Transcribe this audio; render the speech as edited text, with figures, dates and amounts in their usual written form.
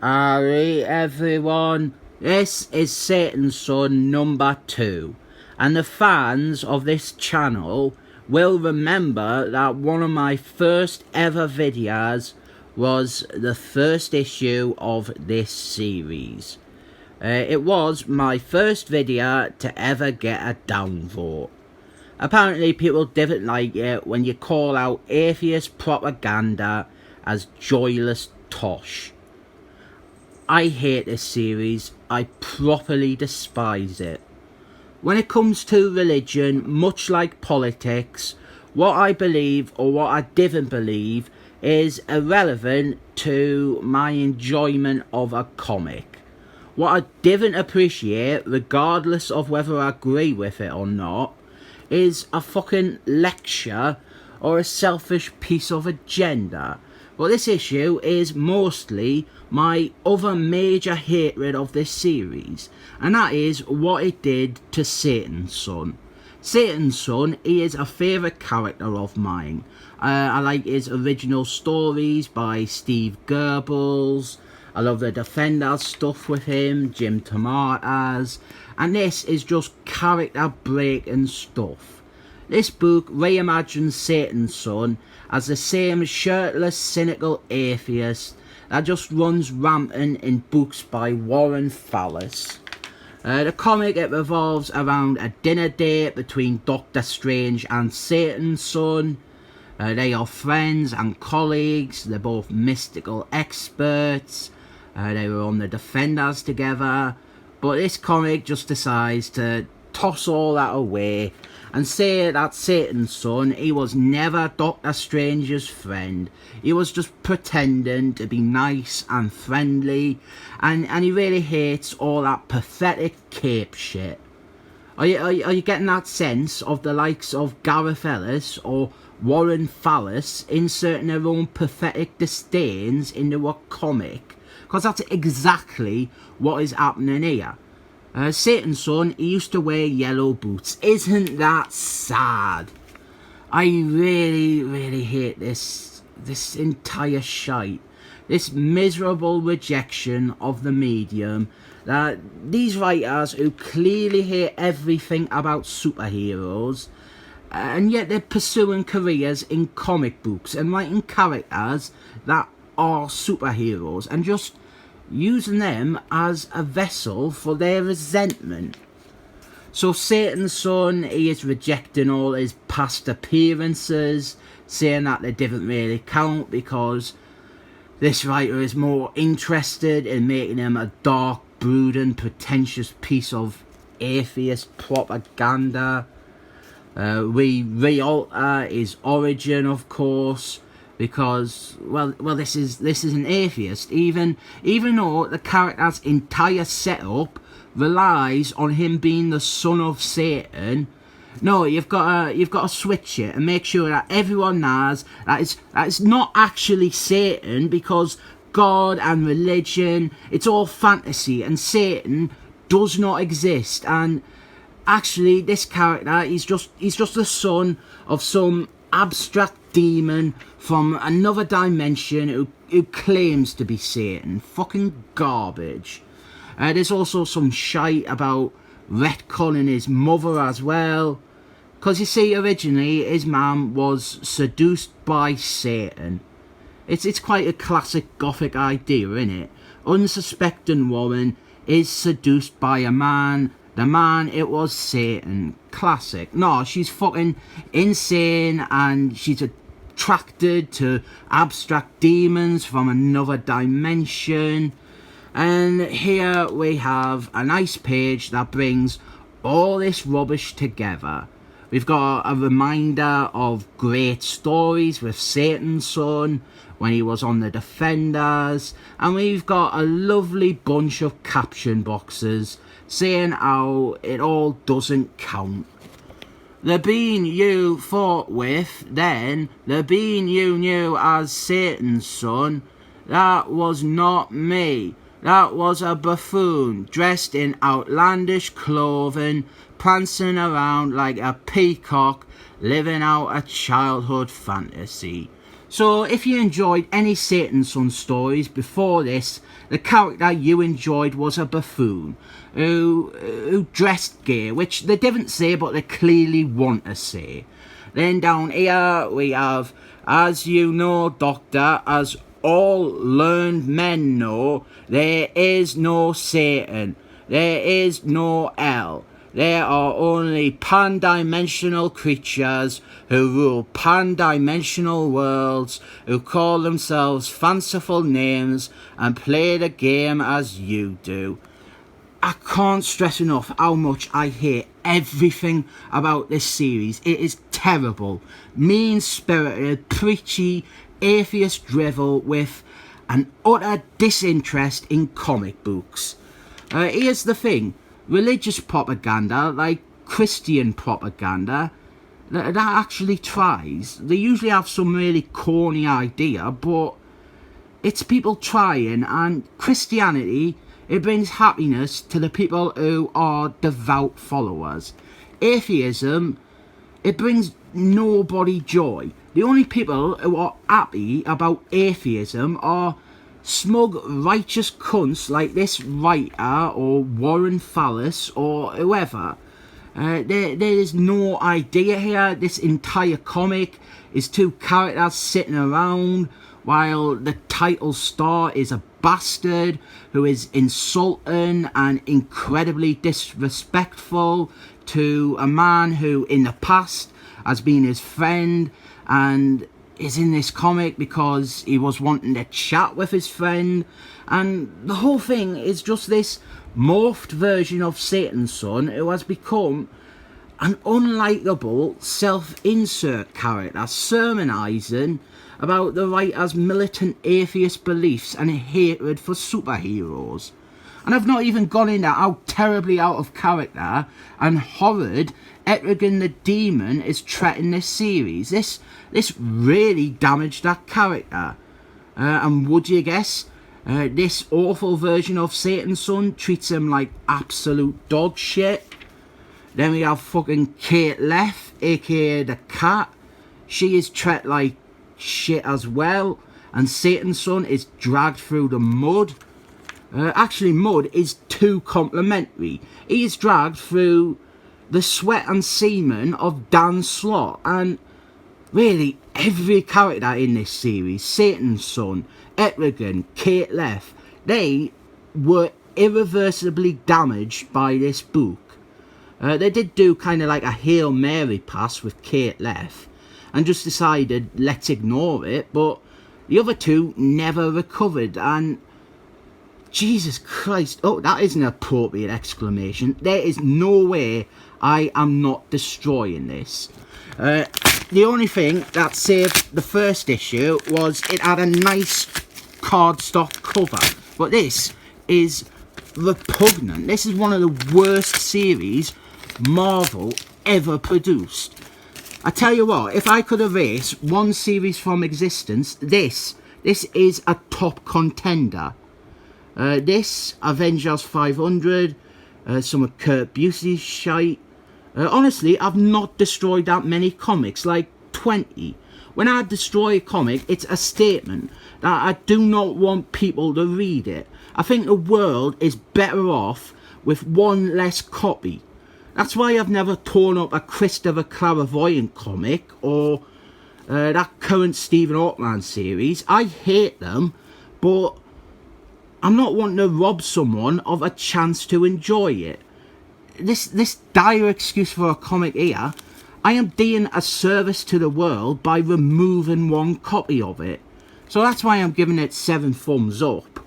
Alright everyone, this is Satan's Son number 2, and the fans of this channel will remember that one of my first ever videos was the first issue of this series. It was my first video to ever get a downvote. Apparently people didn't like it when you call out atheist propaganda as joyless tosh. I hate this series, I properly despise it. When it comes to religion, much like politics, what I believe or what I didn't believe is irrelevant to my enjoyment of a comic. What I didn't appreciate, regardless of whether I agree with it or not, is a fucking lecture or a selfish piece of agenda. Well, this issue is mostly my other major hatred of this series, and that is what it did to Satan's Son. Satan's Son, he is a favourite character of mine. I like his original stories by Steve Goebbels. I love the Defenders stuff with him, Jim Tomatoes, and this is just character breaking stuff. This book reimagines Satan's Son as the same shirtless, cynical atheist that just runs rampant in books by Warren Fallis. The comic, it revolves around a dinner date between Doctor Strange and Satan's Son. They are friends and colleagues, they're both mystical experts, they were on the Defenders together, but this comic just decides to toss all that away and say that Satan's Son, he was never Doctor Strange's friend. He was just pretending to be nice and friendly, and he really hates all that pathetic cape shit. Are you getting that sense of the likes of Gareth Ellis or Warren Fallis inserting their own pathetic disdains into a comic? Because that's exactly what is happening here. Satan's Son, he used to wear yellow boots. Isn't that sad? I really hate this entire shite. This miserable rejection of the medium. That these writers who clearly hate everything about superheroes, and yet they're pursuing careers in comic books and writing characters that are superheroes and just using them as a vessel for their resentment. So Satan's Son, he is rejecting all his past appearances, saying that they didn't really count because this writer is more interested in making him a dark, brooding, pretentious piece of atheist propaganda. We re-alter his origin, of course, because well this is an atheist, even though the character's entire setup relies on him being the son of Satan. No, you've got to switch it and make sure that everyone knows that it's not actually Satan, because God and religion, it's all fantasy and Satan does not exist. And actually this character, he's just the son of some abstract demon from another dimension who claims to be Satan. Fucking garbage. There's also some shite about retconning his mother as well, because you see, originally his mum was seduced by Satan. It's quite a classic gothic idea, innit? Unsuspecting woman is seduced by a man. The man, it was Satan. Classic. No, she's fucking insane and she's attracted to abstract demons from another dimension. And here we have a nice page that brings all this rubbish together. We've got a reminder of great stories with Satan's Son when he was on the Defenders, and we've got a lovely bunch of caption boxes saying how it all doesn't count. The being you fought with then, the being you knew as Satan's Son, that was not me. That was a buffoon dressed in outlandish clothing, prancing around like a peacock, living out a childhood fantasy. So if you enjoyed any Satan's Son stories before this, the character you enjoyed was a buffoon who dressed gay, which they didn't say but they clearly want to say. Then down here we have, as you know, Doctor, as all learned men know, there is no Satan, there is no hell. There are only pan-dimensional creatures who rule pan-dimensional worlds, who call themselves fanciful names and play the game as you do. I can't stress enough how much I hate everything about this series. It is terrible, mean-spirited, preachy, atheist drivel with an utter disinterest in comic books. Here's the thing. Religious propaganda, like Christian propaganda, that actually tries. They usually have some really corny idea, but it's people trying, and Christianity, it brings happiness to the people who are devout followers. Atheism, it brings nobody joy. The only people who are happy about atheism are smug, righteous cunts like this writer or Warren Fallis or whoever. There is no idea here. This entire comic is two characters sitting around while the title star is a bastard who is insulting and incredibly disrespectful to a man who in the past has been his friend and is in this comic because he was wanting to chat with his friend, and the whole thing is just this morphed version of Satan's Son who has become an unlikable self-insert character sermonising about the writer's militant atheist beliefs and hatred for superheroes. And I've not even gone into how terribly out of character and horrid Etrigan the Demon is treating this series. This really damaged that character. And would you guess, this awful version of Satan's Son treats him like absolute dog shit. Then we have fucking Kate Leff, aka the Cat. She is treated like shit as well. And Satan's Son is dragged through the mud. Actually, mud is too complimentary. He is dragged through the sweat and semen of Dan Slott, and really every character in this series, Satan's Son, Etrigan, Kate Leff, they were irreversibly damaged by this book. They did do kind of like a Hail Mary pass with Kate Leff and just decided let's ignore it, but the other two never recovered. And Jesus Christ, oh, that is an appropriate exclamation. There is no way I am not destroying this. The only thing that saved the first issue was it had a nice cardstock cover, but this is repugnant. This is one of the worst series Marvel ever produced. I tell you what, if I could erase one series from existence, this is a top contender. This, Avengers 500, some of Kurt Busey's shite. Honestly, I've not destroyed that many comics, like 20. When I destroy a comic, it's a statement that I do not want people to read it. I think the world is better off with one less copy. That's why I've never torn up a Christopher Clairvoyant comic or that current Stephen Hawkman series. I hate them, but I'm not wanting to rob someone of a chance to enjoy it. This dire excuse for a comic here, I am doing a service to the world by removing one copy of it. So that's why I'm giving it 7 thumbs up.